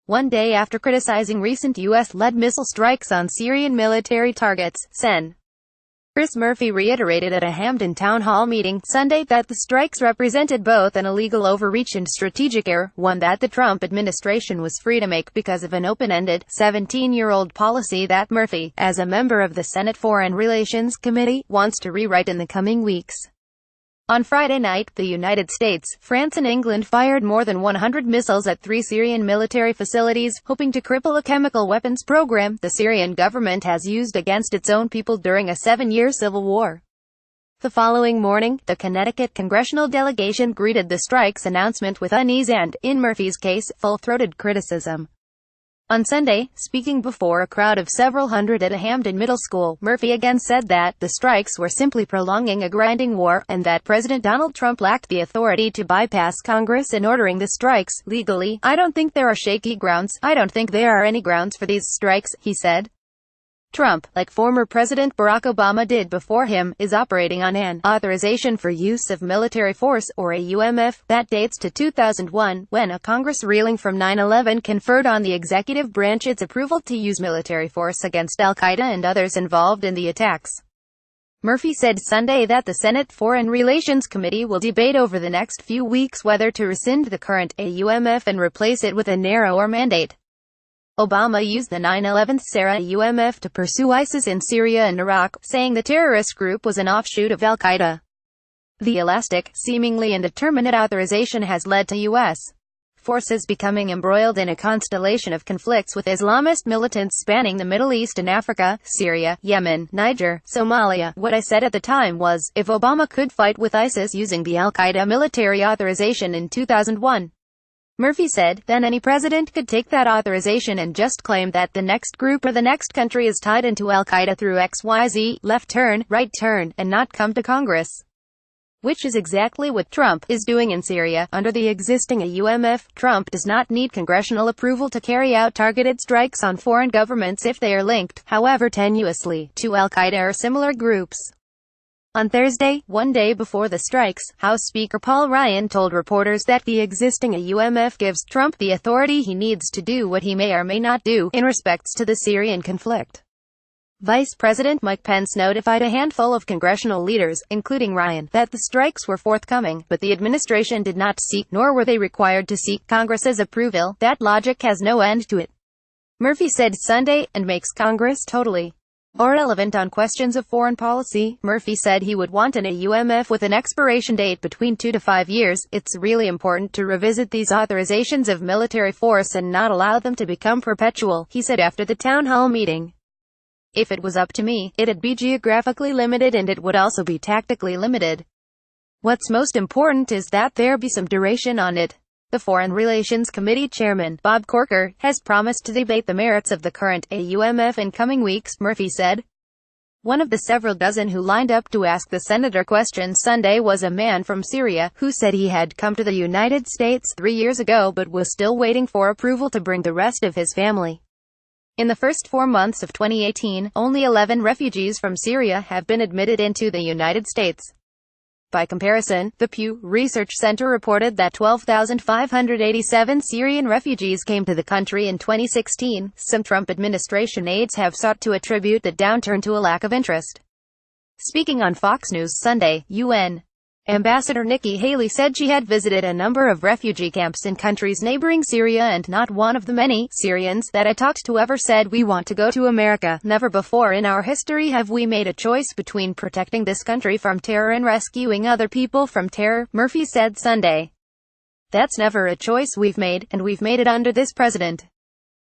One day after criticizing recent U.S.-led missile strikes on Syrian military targets, Sen. Chris Murphy reiterated at a Hamden town hall meeting Sunday that the strikes represented both an illegal overreach and strategic error, one that the Trump administration was free to make because of an open-ended, 17-year-old policy that Murphy, as a member of the Senate Foreign Relations Committee, wants to rewrite in the coming weeks. On Friday night, the United States, France and England fired more than 100 missiles at 3 Syrian military facilities, hoping to cripple a chemical weapons program the Syrian government has used against its own people during a 7-year civil war. The following morning, the Connecticut congressional delegation greeted the strike's announcement with unease and, in Murphy's case, full-throated criticism. On Sunday, speaking before a crowd of several hundred at a Hamden middle school, Murphy again said that the strikes were simply prolonging a grinding war, and that President Donald Trump lacked the authority to bypass Congress in ordering the strikes, legally. "I don't think there are shaky grounds. I don't think there are any grounds for these strikes," he said. Trump, like former President Barack Obama did before him, is operating on an authorization for use of military force, or a UMF, that dates to 2001, when a Congress reeling from 9/11 conferred on the executive branch its approval to use military force against al-Qaeda and others involved in the attacks. Murphy said Sunday that the Senate Foreign Relations Committee will debate over the next few weeks whether to rescind the current AUMF and replace it with a narrower mandate. Obama used the 9/11 UMF to pursue ISIS in Syria and Iraq, saying the terrorist group was an offshoot of al-Qaeda. The elastic, seemingly indeterminate authorization has led to U.S. forces becoming embroiled in a constellation of conflicts with Islamist militants spanning the Middle East and Africa, Syria, Yemen, Niger, Somalia. "What I said at the time was, if Obama could fight with ISIS using the al-Qaeda military authorization in 2001, Murphy said, then any president could take that authorization and just claim that the next group or the next country is tied into al-Qaeda through XYZ, left turn, right turn, and not come to Congress. Which is exactly what Trump is doing in Syria. Under the existing AUMF, Trump does not need congressional approval to carry out targeted strikes on foreign governments if they are linked, however tenuously, to al-Qaeda or similar groups. On Thursday, one day before the strikes, House Speaker Paul Ryan told reporters that the existing AUMF gives Trump the authority he needs to do what he may or may not do in respects to the Syrian conflict. Vice President Mike Pence notified a handful of congressional leaders, including Ryan, that the strikes were forthcoming, but the administration did not seek, nor were they required to seek, Congress's approval. That logic has no end to it, Murphy said Sunday, and makes Congress totally irrelevant on questions of foreign policy. Murphy said he would want an AUMF with an expiration date between 2 to 5 years. "It's really important to revisit these authorizations of military force and not allow them to become perpetual," he said after the town hall meeting. "If it was up to me, it'd be geographically limited and it would also be tactically limited. What's most important is that there be some duration on it." The Foreign Relations Committee Chairman, Bob Corker, has promised to debate the merits of the current AUMF in coming weeks, Murphy said. One of the several dozen who lined up to ask the senator questions Sunday was a man from Syria, who said he had come to the United States 3 years ago but was still waiting for approval to bring the rest of his family. In the first 4 months of 2018, only 11 refugees from Syria have been admitted into the United States. By comparison, the Pew Research Center reported that 12,587 Syrian refugees came to the country in 2016. Some Trump administration aides have sought to attribute the downturn to a lack of interest. Speaking on Fox News Sunday, UN Ambassador Nikki Haley said she had visited a number of refugee camps in countries neighboring Syria and not one of the many Syrians that I talked to ever said we want to go to America. "Never before in our history have we made a choice between protecting this country from terror and rescuing other people from terror," Murphy said Sunday. "That's never a choice we've made, and we've made it under this president."